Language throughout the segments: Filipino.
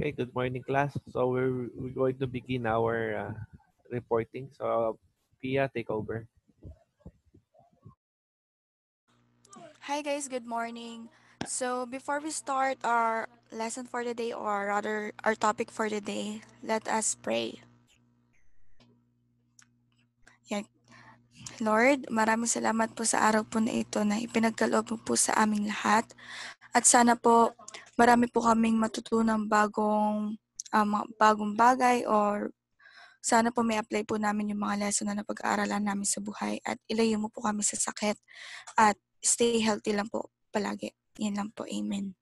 Okay, good morning, class. So we're going to begin our reporting. So Pia, take over. Hi guys, good morning. So before we start our lesson for the day or rather our topic for the day, let us pray. Yan. Lord, maraming salamat po sa araw po na ito na ipinagkaloob mo po sa aming lahat. At sana po marami po kaming matutunang mga bagong bagay or sana po may apply po namin yung mga lesson na napag-aaralan namin sa buhay at ilayo mo po kami sa sakit at stay healthy lang po palagi. Yan lang po. Amen.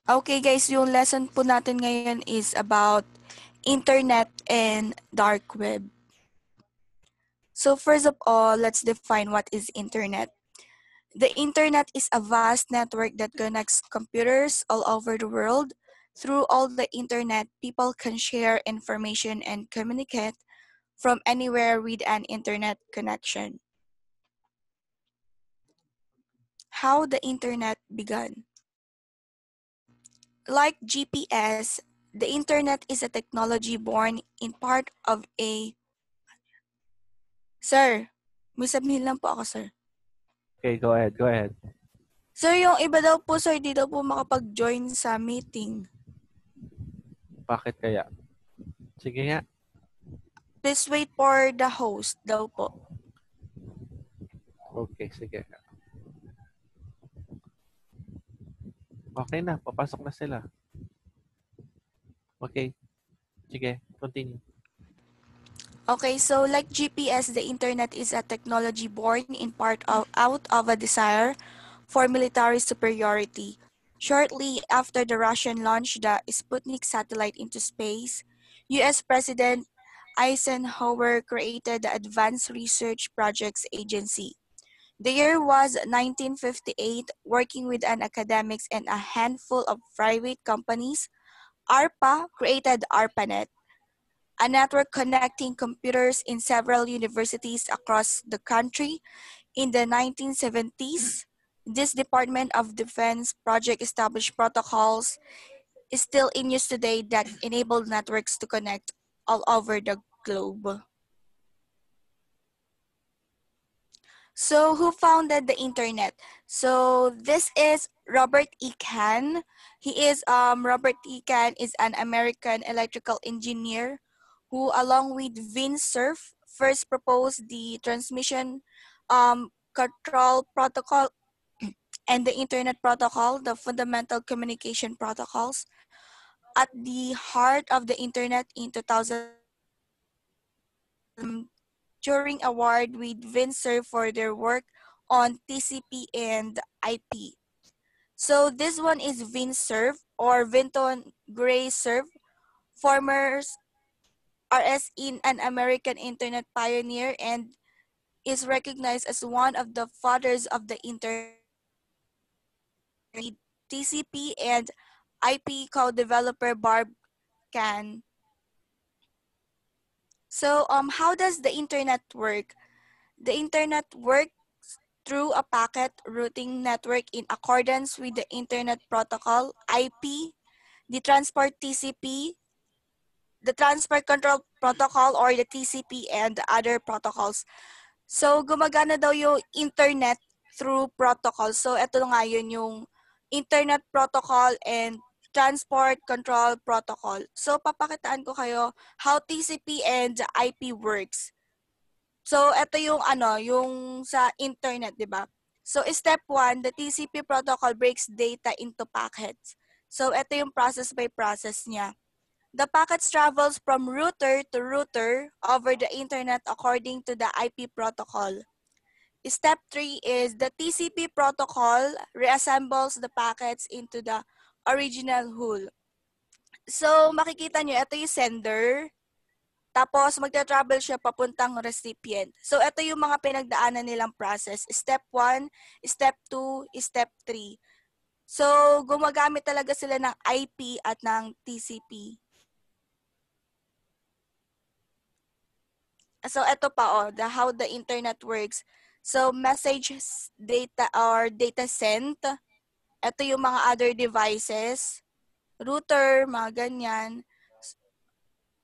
Okay guys, yung lesson po natin ngayon is about internet and dark web. So first of all, let's define what is internet. The internet is a vast network that connects computers all over the world. Through all the internet, people can share information and communicate from anywhere with an internet connection. How the internet began. Like GPS, the internet is a technology born in part of a... Sir, may sabihin lang po ako, sir. Okay, go ahead. Go ahead. Sir, yung iba daw po, sir, di daw po makapag-join sa meeting. Bakit kaya? Sige nga. Please wait for the host daw po. Okay, sige. Okay na, papasok na sila. Okay, sige, continue. Okay, so like GPS, the internet is a technology born in part out of a desire for military superiority. Shortly after the Russian launched the Sputnik satellite into space, US President Eisenhower created the Advanced Research Projects Agency. The year was 1958. Working with an academics and a handful of private companies, ARPA created ARPANET, a network connecting computers in several universities across the country. In the 1970s, this Department of Defense project established protocols is still in use today that enable networks to connect all over the globe. So, who founded the internet? So, this is Robert E. Kahn. Robert E. Kahn is an American electrical engineer who, along with Vince Cerf, first proposed the transmission control protocol and the internet protocol, the fundamental communication protocols. At the heart of the internet in 2000, Turing Award with Vince Cerf for their work on TCP and IP. So this one is Vince Cerf or Vinton Gray Cerf, former RS in an American internet pioneer and is recognized as one of the fathers of the internet. TCP and IP co-developer Barb Can. So how does the internet work? The internet works through a packet routing network in accordance with the Internet Protocol, IP, the Transport TCP, the Transport Control Protocol or the TCP and the other protocols. So gumagana daw yung internet through protocol. So ito nga yun yung Internet Protocol and Transport Control Protocol. So papakitaan ko kayo how TCP and IP works. So, ito yung yung sa internet, di ba? So, step 1, the TCP protocol breaks data into packets. So, ito yung process by process niya. The packets travels from router to router over the internet according to the IP protocol. Step 3 is the TCP protocol reassembles the packets into the original whole. So, makikita nyo, ito yung sender. Tapos, magta-travel siya papuntang recipient. So, ito yung mga pinagdaanan nilang process. Step 1, Step 2, Step 3. So, gumagamit talaga sila ng IP at ng TCP. So ito pa how the internet works. So message data or data sent. Ito yung mga other devices, router, mga ganyan.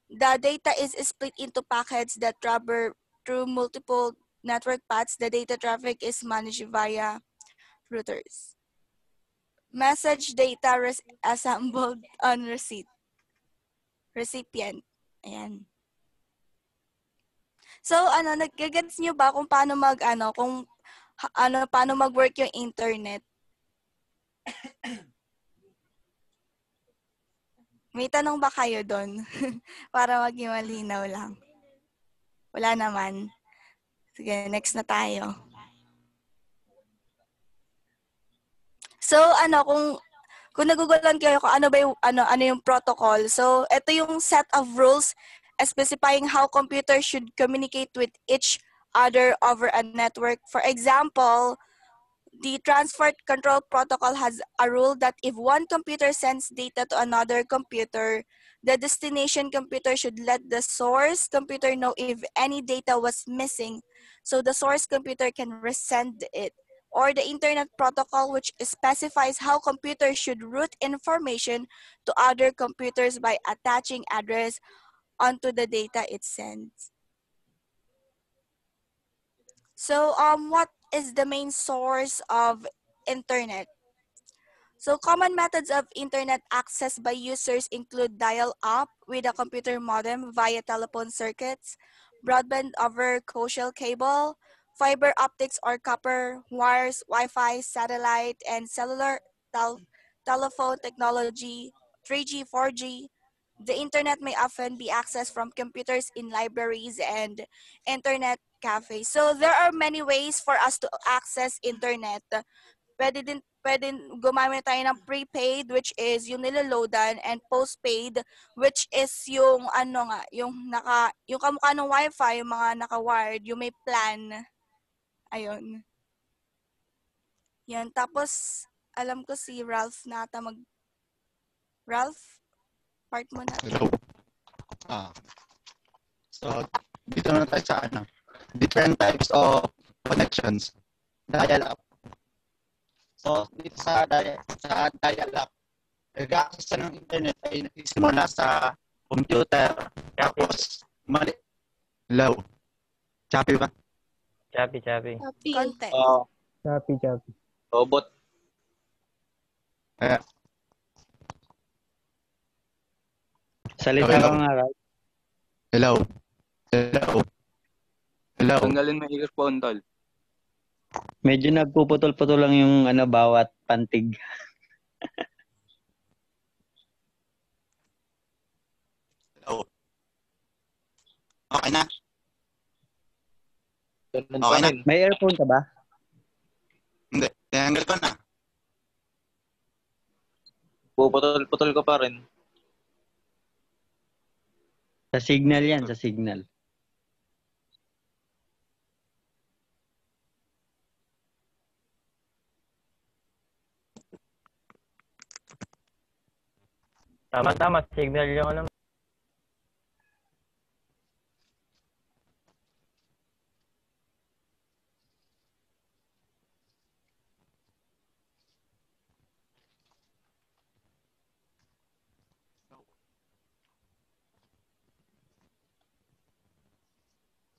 The data is split into packets that travel through multiple network paths. The data traffic is managed via routers. Message data assembled on recipient. Ayan. So, nagigets nyo ba kung paano paano mag-work yung internet? May tanong ba kayo doon? Para maging malinaw lang. Wala naman. Sige, next na tayo. So, kung nagugulan kayo kung ano ba yung, ano yung protocol. So, ito yung set of rules specifying how computers should communicate with each other over a network. For example, the Transport Control Protocol has a rule that if one computer sends data to another computer, the destination computer should let the source computer know if any data was missing, so the source computer can resend it. Or the Internet Protocol, which specifies how computers should route information to other computers by attaching address onto the data it sends. So, what is the main source of internet? So, common methods of internet access by users include dial-up with a computer modem via telephone circuits, broadband over coaxial cable, fiber optics or copper wires, Wi-Fi, satellite, and cellular telephone technology, 3G, 4G. The internet may often be accessed from computers in libraries and internet cafes. So there are many ways for us to access internet. Pwede gumamit tayo ng prepaid, which is yung niloloadan, and postpaid, which is yung yung kamukha ng Wi-Fi, yung mga naka-wired, yung may plan. Ayun. Yan. Tapos, alam ko si Ralph nata Ralph, part mo na. Hello. So, dito na tayo sa different types of connections. Dial-up. So, dito sa dial-up, nag-access ng internet ay nagsisimula sa computer. Tapos, Hello. Choppy ba? Choppy. Content. Choppy. Robot. Salita Hello. ka nga, Ralph. Hello. Tanggalin mo yung earphone, tol. Medyo nagpuputol-putol lang yung bawat pantig. Hello. Okay na? Ganun Okay pa na. rin. May earphone ka ba? Hindi. Tinanggal ko na. Puputol-putol ko pa rin. Sa signal yan, sa signal. Tama, signal yung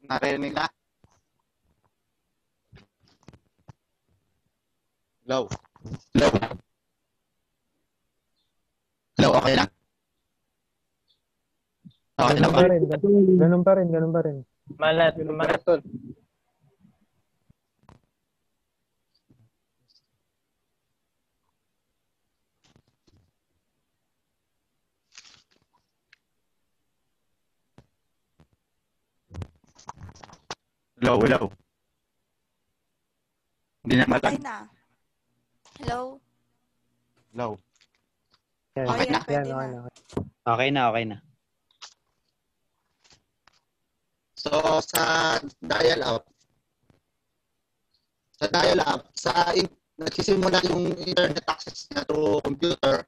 Narinig na? Hello. Hello, okay lang? Okay na ba? Ganun pa rin. malat. Tol. Hello. Hindi na Okay malag. na. Hello? Hello. Yan, Okay na? Pwede yan, na. okay na. Okay na. So, sa dial-up, nagsisimula yung internet access niya through computer.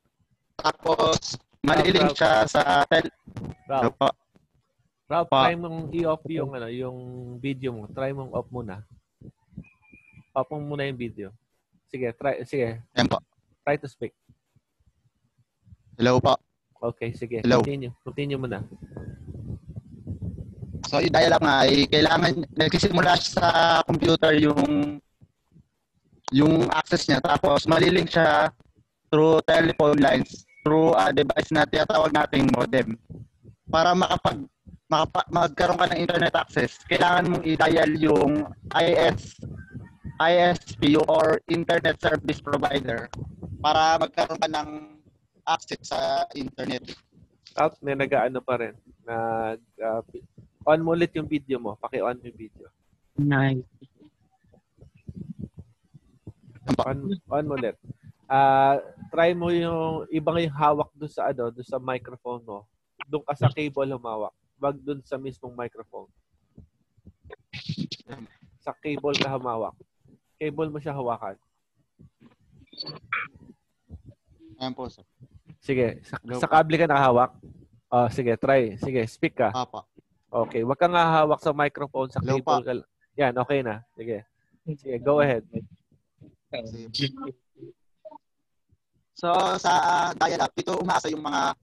Tapos, malilink siya sa Ralph. Ralph, Pa. try mong i-off yung yung video mo. Try mong off muna. Off mo muna yung video. Sige, Ayan po. try to speak. Hello po. Okay, sige. Hello. Continue mo na. So, yung dial-up nga, kailangan, nagsisimula siya sa computer yung access niya. Tapos, malilink siya through telephone lines, through a device na tinatawag nating modem. Para magkaroon ka ng internet access, kailangan mong i-dial yung ISP or Internet Service Provider para magkaroon ka ng access sa internet. Ralph, may nag-ano pa rin. On mo ulit yung video mo. Paki-on yung video. Nice. On mo ulit. Try mo yung ibang yung hawak doon sa doon sa microphone mo. Doon ka sa cable humawak. Wag doon sa mismong microphone. Sa cable ka humawak. Cable mo siya hawakan. Ayan po, sir. Sige, sa kable ka nakahawak. Sige, try. Sige, speak ka. Apa. Okay, wag kang hahawak sa microphone, sa Hello, cable ka. Yan, okay na. Sige. Sige, go ahead. So, sa dial-up, dito umasa yung mga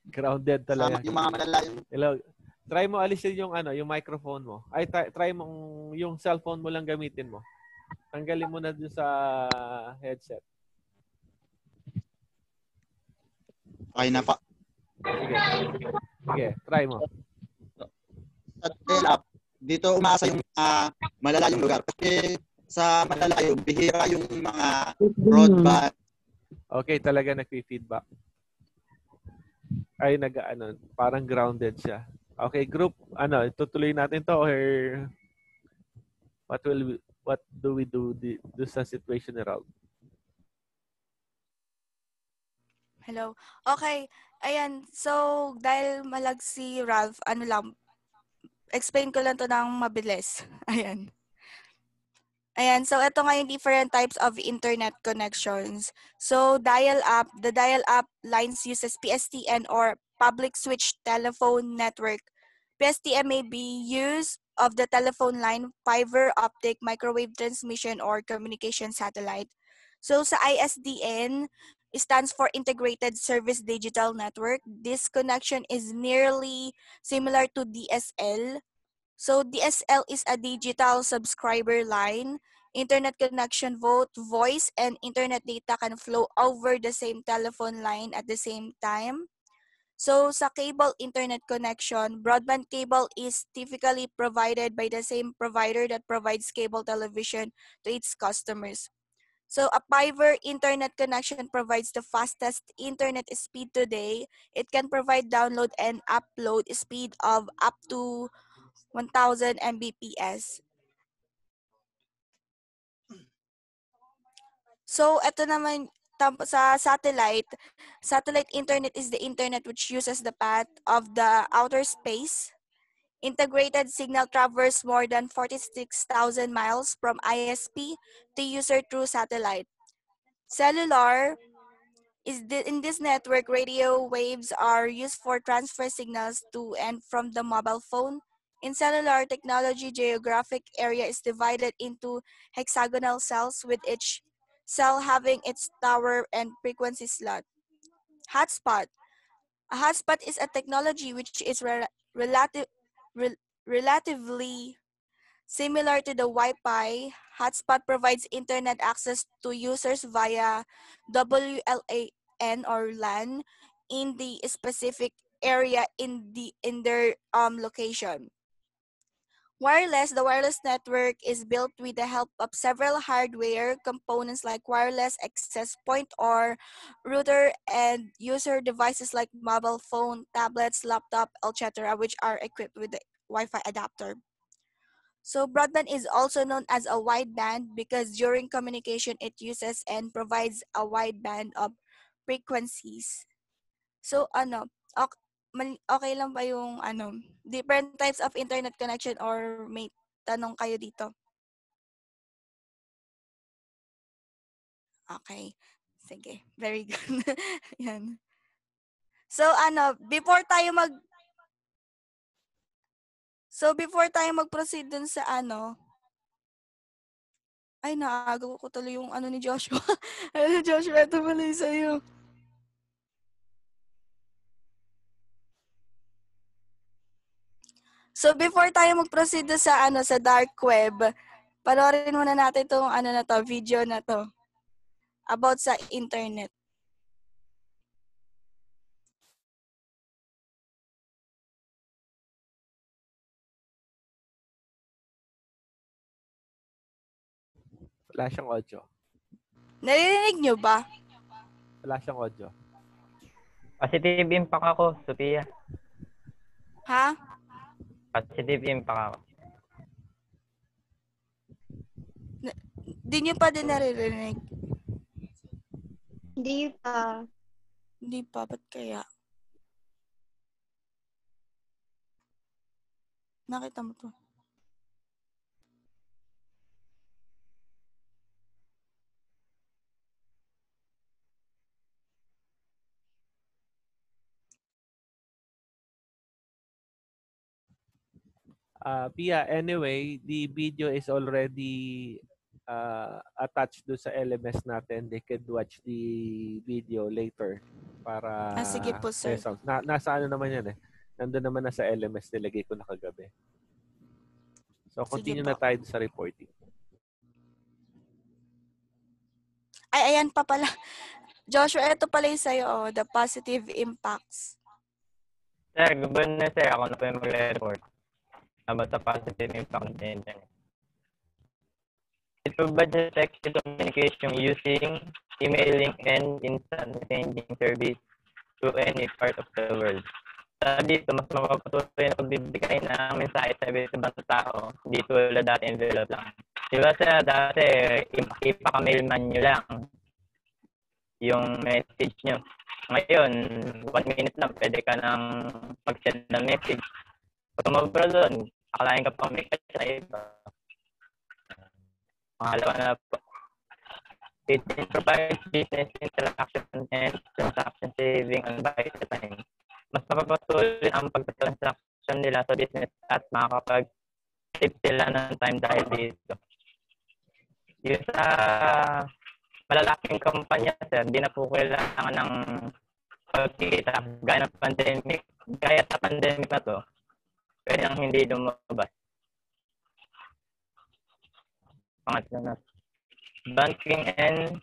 Grounded talaga. yung mga malalayong. Hello. Try mo alisin yung yung microphone mo. Ay try mo yung cellphone mo lang gamitin mo. Tanggalin mo na dun sa headset. Okay na pa. Sige. Sige, try mo. Sa dial-up, dito umasa yung malalayong lugar. Kasi sa malalayong, bihira yung mga broadband. Okay, talaga nagfi-feedback. Ay parang grounded siya. Okay, group, itutuloy natin to or what do we do sa situation ni Ralph? Hello. Okay. Ayan. So, dahil malag si Ralph, explain ko lang to ng mabilis. Ayan. Ayan, so ito nga yung different types of internet connections. So the dial-up lines uses PSTN or public switch telephone network. PSTN may be used of the telephone line, fiber optic, microwave transmission, or communication satellite. So sa ISDN, it stands for Integrated Service Digital Network. This connection is nearly similar to DSL. So DSL is a digital subscriber line. Internet connection, both voice and internet data can flow over the same telephone line at the same time. So sa cable internet connection, broadband cable is typically provided by the same provider that provides cable television to its customers. So a fiber internet connection provides the fastest internet speed today. It can provide download and upload speed of up to 1,000 Mbps. So, ito naman sa satellite. Satellite internet is the internet which uses the path of the outer space. Integrated signal travels more than 46,000 miles from ISP to user through satellite. Cellular in this network, radio waves are used for transfer signals to and from the mobile phone. In cellular technology, geographic area is divided into hexagonal cells with each cell having its tower and frequency slot. Hotspot. A hotspot is a technology which is relatively similar to the Wi-Fi. Hotspot provides internet access to users via WLAN or LAN in the specific area in their location. Wireless, the wireless network is built with the help of several hardware components like wireless access point or router and user devices like mobile phone, tablets, laptop, etc., which are equipped with the Wi-Fi adapter. So broadband is also known as a wideband because during communication it uses and provides a wide band of frequencies. So okay lang ba yung different types of internet connection or may tanong kayo dito? Okay. Sige. Very good. Yan. So before tayo So, before tayo mag-proceed dun sa ano, ay, naagaw ko tuloy yung ano ni Joshua. Joshua, ito pala yung sa'yo. So, before tayo mag-proceed dun sa ano, sa dark web, panoorin muna natin itong ano na to, video na to. About sa internet. Wala siyang audio. Naririnig nyo ba? Wala siyang audio. Positive impact ako, Sophia. Ha? Positive impact ako. Di nyo pa din naririnig? Hindi pa. Hindi pa. Ba't kaya? Nakita mo to. Pia, anyway, the video is already attached do sa LMS natin. They could watch the video later para Sige po, sir. nasa ano naman yan eh. Nandun naman na sa LMS, nilagay ko na kagabi. So, continue na tayo sa reporting. Ay, ayan pa pala. Joshua, ito pala yung sa'yo, oh, the positive impacts. Sir, good na sir. Ako na po yung mag-report about the positive impact of the internet. It provides effective communication using emailing and instant messaging service to any part of the world. Dito, mas mapapatuloy na pagbibigay ng mensahe sa ibang tao. Dito wala dati envelope lang. Diba sa dati, ipaka-mailman nyo lang yung message nyo. Ngayon, 1 minute lang, pwede ka nang mag-send ng message. Pag tumabra doon, akalain ka pang may catch na iba. Pangalawa na po. It provides business interaction and transaction saving on vital time. Mas mapapatuloy ang pag-transaction nila sa business at makakapag-save sila ng time dahil dito. Yung sa malalaking kumpanya, sir, hindi na po kailangan ng pagkikita. Gaya ng pandemic, gaya sa pandemic na to, pwede nang hindi lumabas. Pangatlo na. Banking and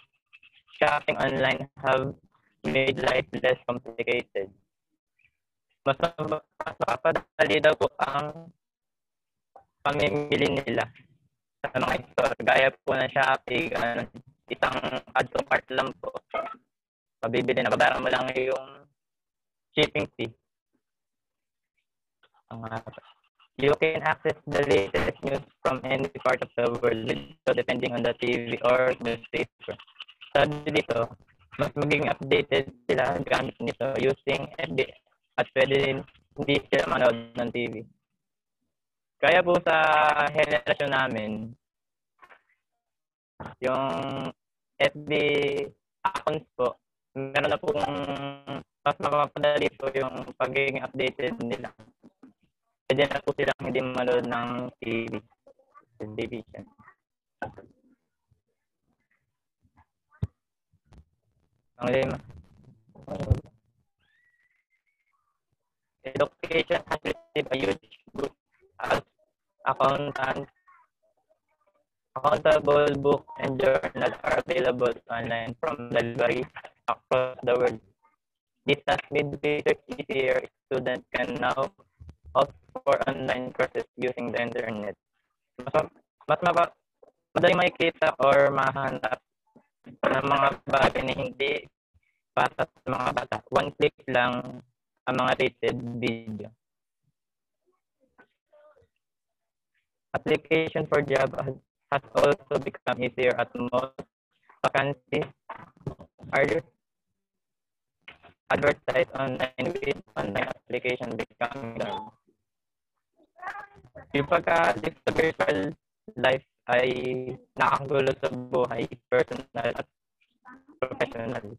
shopping online have made life less complicated. Mas makapadali daw po ang pamimili nila sa mga store. Gaya po ng Shopee, isang add to cart lang po. Pabibili na, babayaran mo lang yung shipping fee. You can access the latest news from any part of the world, so depending on the TV or newspaper. Sabi dito, mas maging updated sila gamit nito using FB at pwede din hindi sila manood ng TV. Kaya po sa henerasyon namin, yung FB accounts po, meron na pong mas mapapadali po yung pagiging updated nila. Pwede na po silang hindi manood ng TV. Television. Ang lima. Education has received a huge group as accountable books and journals are available online from libraries across the world. This has made research easier. Students can now opt for online courses using the internet. Madali makikita or mahanap ng mga bagay na hindi para sa mga bata. One click lang ang mga rated video. Application for job has also become easier at most vacancies are advertised online with online application becoming done. Yung pagka-dito virtual life ay nakagulo sa buhay, personal at professional.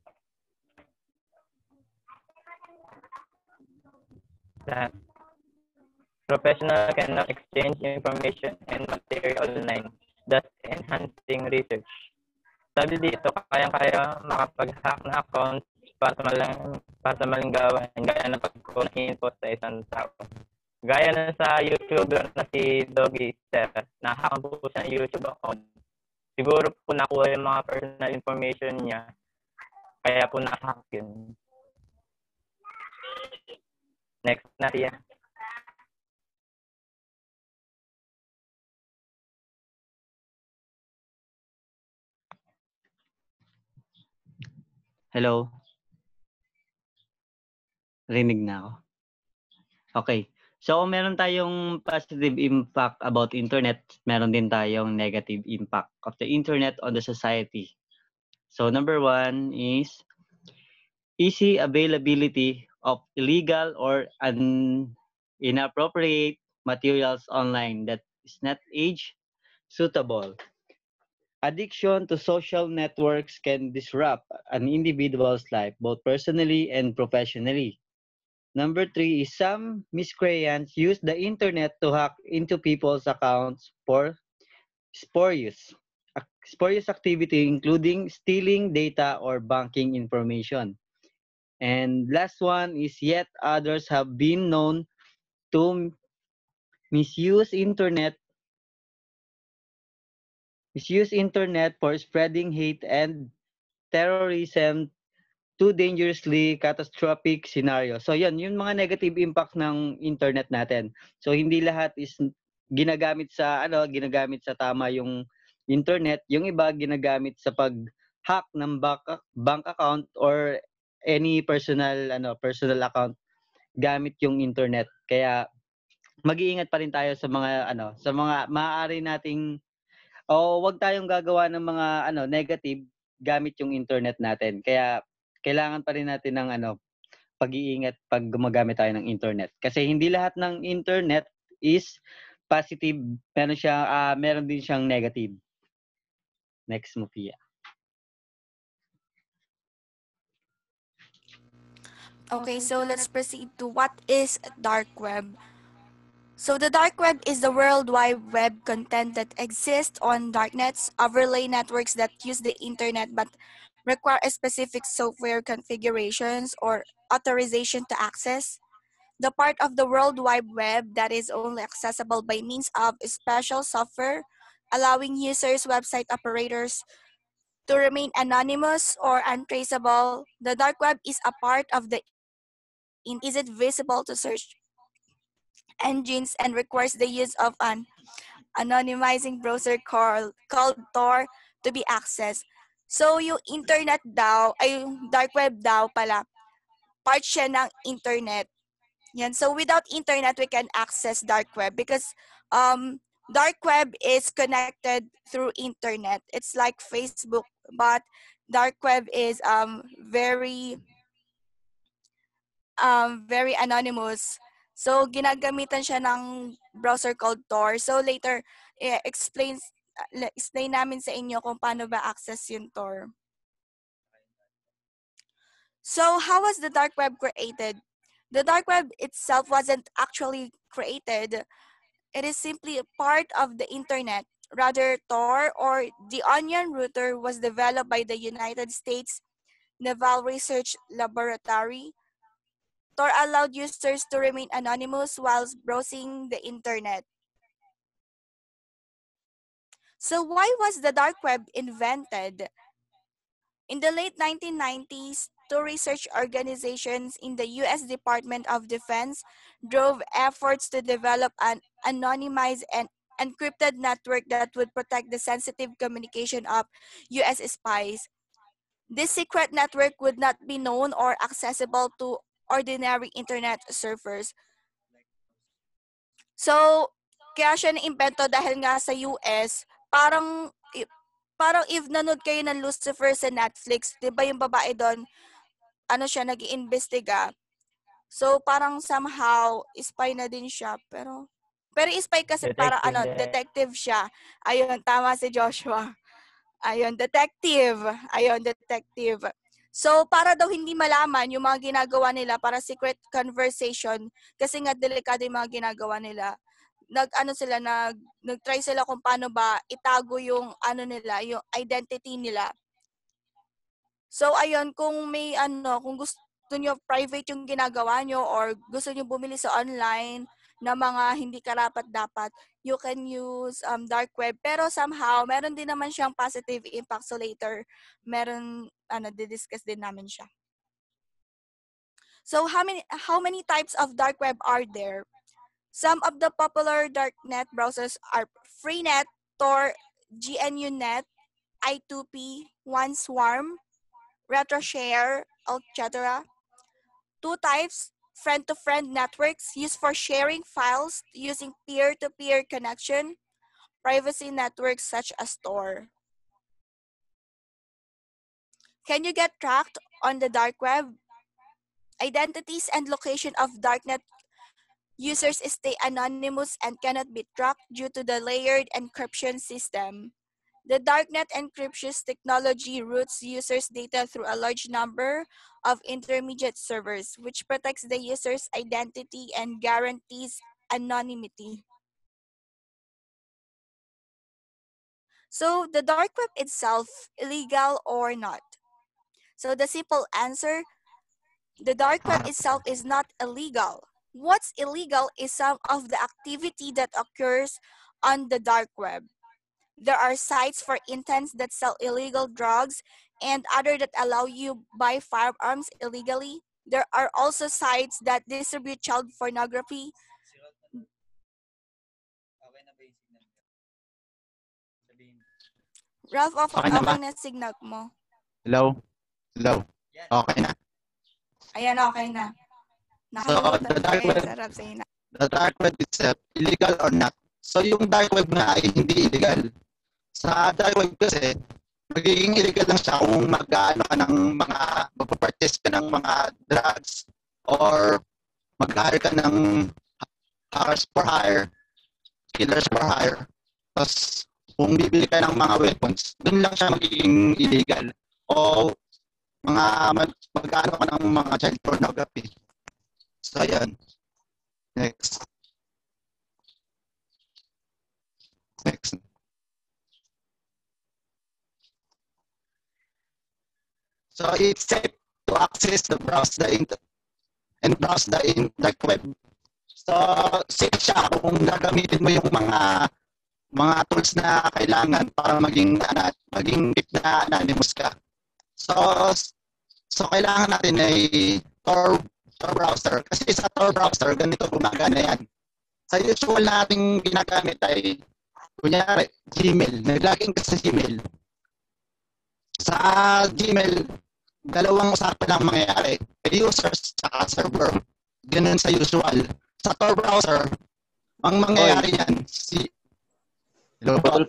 professional cannot exchange information and material online, thus enhancing research. Sabi dito, kayang-kaya makapag-hack na account para sa maling gawain, gaya ng pagkuha ng info sa isang tao. Gaya na sa YouTuber na si Doggy Sir, na-hack po siya ng YouTube account. Siguro po nakuha yung mga personal information niya, kaya po na-hack yun. Next na siya. Hello? Rinig na ako. Okay. So, kung meron tayong positive impact about internet, meron din tayong negative impact of the internet on the society. So, number 1 is easy availability of illegal or inappropriate materials online that is not age suitable. Addiction to social networks can disrupt an individual's life, both personally and professionally. Number 3 is some miscreants use the internet to hack into people's accounts for spurious activity, including stealing data or banking information. And last one is yet others have been known to misuse internet for spreading hate and terrorism to dangerously catastrophic scenario. So yan, yung mga negative impact ng internet natin. So hindi lahat is ginagamit sa tama yung internet. Yung iba ginagamit sa pag-hack ng bank account or any personal account gamit yung internet. Kaya mag-iingat pa rin tayo sa mga maaari nating wag tayong gagawa ng mga negative gamit yung internet natin. Kaya kailangan pa rin natin ng pag-iingat pag gumagamit tayo ng internet. Kasi hindi lahat ng internet is positive, meron din siyang negative. Next mo, Pia. Okay, so let's proceed to what is dark web. So the dark web is the World Wide Web content that exists on darknets, overlay networks that use the internet but require a specific software configurations or authorization to access. The part of the World Wide Web that is only accessible by means of special software, allowing users, website operators to remain anonymous or untraceable. The dark web is a part of the is it visible to search engines and requires the use of an anonymizing browser called Tor to be accessed. So, yung internet daw, ay yung dark web daw pala, part siya ng internet. Yan. So, without internet, we can access dark web because dark web is connected through internet. It's like Facebook, but dark web is very anonymous. So, ginagamitan siya ng browser called Tor. So, later, explain namin sa inyo kung paano ba access yung Tor. So, how was the dark web created? The dark web itself wasn't actually created. It is simply a part of the internet. Rather, Tor or the Onion Router was developed by the United States Naval Research Laboratory. Tor allowed users to remain anonymous whilst browsing the internet. So why was the dark web invented? In the late 1990s, two research organizations in the U.S. Department of Defense drove efforts to develop an anonymized and encrypted network that would protect the sensitive communication of U.S. spies. This secret network would not be known or accessible to ordinary internet surfers. So, kaya siya na-invento dahil nga sa US, parang if nanood kayo ng Lucifer sa Netflix, 'di ba yung babae doon, siya nag-iimbestiga. So, parang somehow spy na din siya, pero spy kasi para detective siya. Ayun, tama si Joshua. Ayun, detective. So, para daw hindi malaman yung mga ginagawa nila para secret conversation, kasi nga delikado yung mga ginagawa nila, nag-try sila kung paano ba itago yung yung identity nila. So, ayun, kung gusto nyo private yung ginagawa nyo or gusto nyo bumili sa online na mga hindi karapat-dapat, you can use dark web. Pero somehow, meron din naman siyang positive impact. So later, didiscuss din namin siya. So how many types of dark web are there? Some of the popular darknet browsers are Freenet, Tor, GNUnet, I2P, OneSwarm, RetroShare, etc. Two types, friend-to-friend networks used for sharing files using peer-to-peer connection, privacy networks such as Tor. Can you get tracked on the dark web? Identities and location of darknet users stay anonymous and cannot be tracked due to the layered encryption system. The darknet encryption technology routes users' data through a large number of intermediate servers, which protects the user's identity and guarantees anonymity. So, the dark web itself, illegal or not? So, the simple answer, the dark web itself is not illegal. What's illegal is some of the activity that occurs on the dark web. There are sites, for instance, that sell illegal drugs and other that allow you buy firearms illegally. There are also sites that distribute child pornography. Ralph, okay na signal mo. Hello? Okay na. Ayan, okay na. So, the dark web itself, illegal or not? So, yung dark web nga ay hindi illegal. Sa dark web kasi, magiging illegal lang siya kung mag-purchase ka ng mga drugs or mag-hire ka ng hackers for hire, killers for hire. Tapos, kung bibili ka ng mga weapons, dun lang siya magiging illegal. O mag-ano ka ng mga child pornography. So, ayan. Next. So it's safe to access the browse the dark web. So safe siya kung gagamitin mo yung mga tools na kailangan para maging deep na anonymous ka. So kailangan natin ay Tor browser kasi sa Tor browser ganito gumagana yan. Sa usual nating ginagamit ay kunyari Gmail, nag-login ka sa Gmail. Sa Gmail, dalawang usapan lang mangyayari. Users at server. Ganun sa usual. Sa Tor browser, ang mangyayari yan, Putol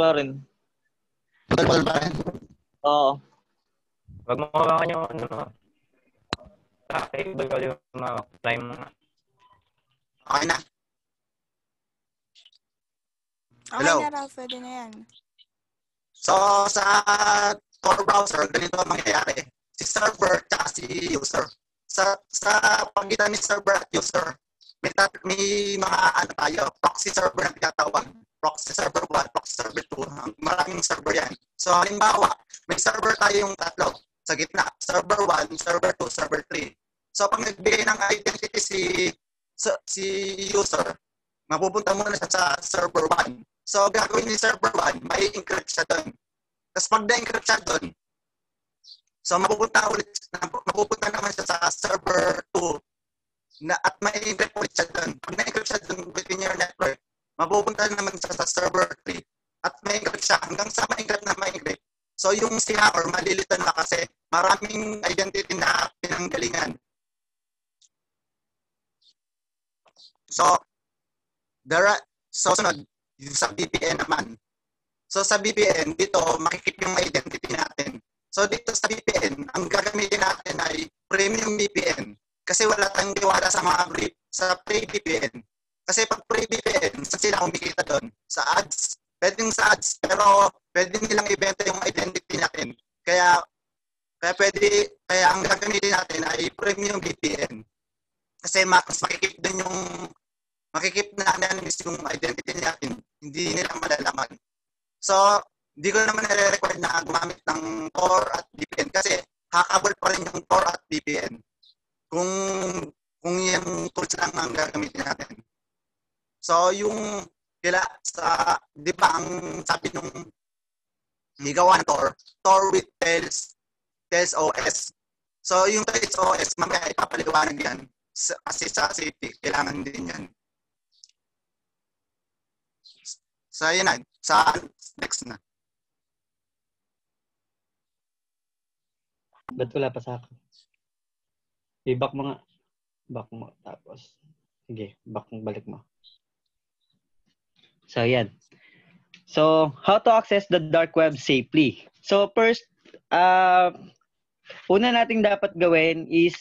pa rin. Putol pa rin? Oo. Wag mo hawakan yung table ko yung mga prime mga. Okay na. Okay na, Ralph. Pwede na yan. So, sa Tor browser, ganito ang mangyayari. Si server at si user. Sa pagitan ni server at user, may mga proxy server na tinatawag. Proxy server 1, proxy server 2. Maraming server yan. So, halimbawa, may server tayong tatlo. Sa gitna, server 1, server 2, server 3. So, pag nagbigay ng identity si user, mapupunta muna siya sa server 1. So, gagawin ni server 1, may encrypt siya doon. Tapos pag na-encrypt siya doon, so mapupunta naman siya sa server 2 at may encrypt ulit siya doon. Pag na-encrypt siya doon within your network, mapupunta naman siya sa server 3 at may encrypt siya hanggang sa ma-encrypt na ma-encrypt. So, yung si hacker, malilitan na kasi maraming identity na pinanggalingan. So, sunod, sa VPN naman. So sa VPN, dito makikip yung identity natin. So dito sa VPN, ang gagamitin natin ay premium VPN. Kasi wala tayong tiwala sa mga sa free VPN. Kasi pag free VPN, saan sila kumikita doon? Sa ads. Pwedeng sa ads, pero pwede nilang ibenta yung identity natin. Kaya kaya ang gagamitin natin ay premium VPN. Kasi mas makikip na anonymous yung identity natin. Hindi nila malalaman. So, hindi ko naman nare-record na gumamit ng Tor at VPN kasi hackable pa rin yung Tor at VPN. Kung yung tools lang ang gagamitin natin. So, yung di ba ang sabi nung ligawan Tor with Tails OS. So, yung Tails OS, mamaya ipapaliwanag yan. Kasi sa safety, kailangan din yan. So, yun na. Sa next na. Ba't wala pa sa akin? I-back mo nga. Back mo. Tapos, sige, balik mo. So, yan. So, how to access the dark web safely? So, first, una nating dapat gawin is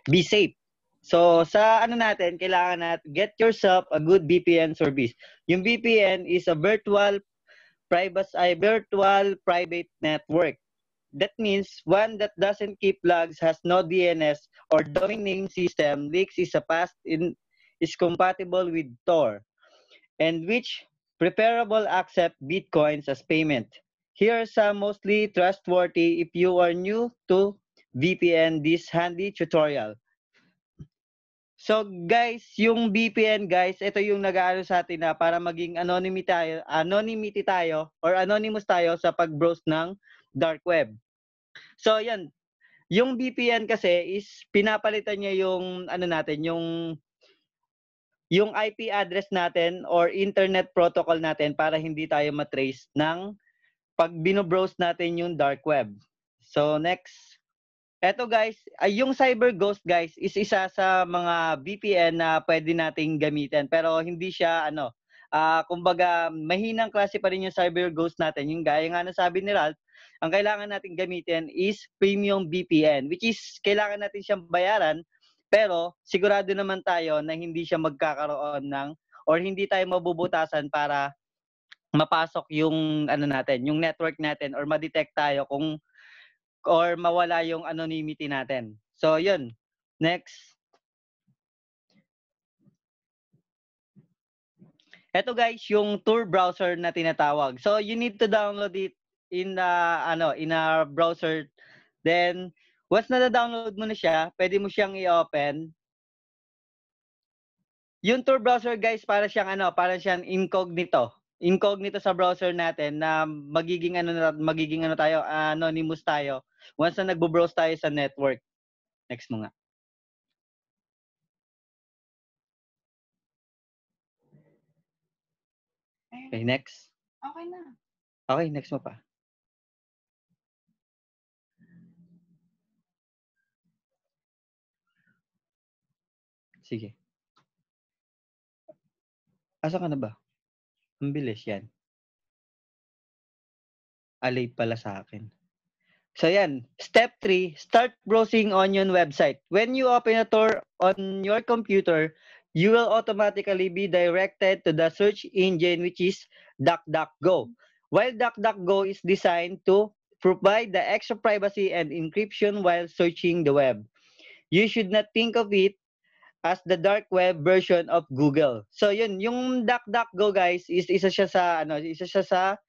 be safe. So, sa natin, kailangan natin get yourself a good VPN service. Yung VPN is a virtual private network. That means one that doesn't keep logs, has no DNS or domain name system, leaks is compatible with Tor, and which preferable accept Bitcoins as payment. Here are some mostly trustworthy if you are new to VPN, this handy tutorial. So guys, yung VPN guys, ito yung nag-aano sa atin na para maging anonymous tayo or anonymous tayo sa pag-browse ng dark web. So yan, yung VPN kasi is pinapalitan niya yung yung IP address natin or internet protocol natin para hindi tayo matrace ng pag bino-browse natin yung dark web. So next. Eto guys, yung CyberGhost guys is isa sa mga VPN na pwede nating gamitin pero hindi siya kumbaga mahinang klase pa rin yung CyberGhost natin. Yung gaya nga na sabi ni Ralph, ang kailangan nating gamitin is premium VPN which is kailangan natin siyang bayaran pero sigurado naman tayo na hindi siya magkakaroon or hindi tayo mabubutasan para mapasok yung yung network natin or ma-detect tayo or mawala yung anonymity natin. So, yun. Next. Ito guys, yung Tor browser na tinatawag. So, you need to download it in a browser. Then, once na-download mo na siya, pwede mo siyang i-open. Yung Tor browser guys, para siyang incognito. Incognito sa browser natin na magiging anonymous tayo once na nagbo-browse tayo sa network. Next mo nga. Okay, next. Okay na. Okay, next mo pa. Sige. Asa ka na ba? Ang bilis yan. Alay pala sa akin. So yan, step 3, start browsing Onion website. When you open a Tor on your computer, you will automatically be directed to the search engine which is DuckDuckGo. While DuckDuckGo is designed to provide the extra privacy and encryption while searching the web. You should not think of it as the dark web version of Google. So yun, yung DuckDuckGo guys is isa siya sa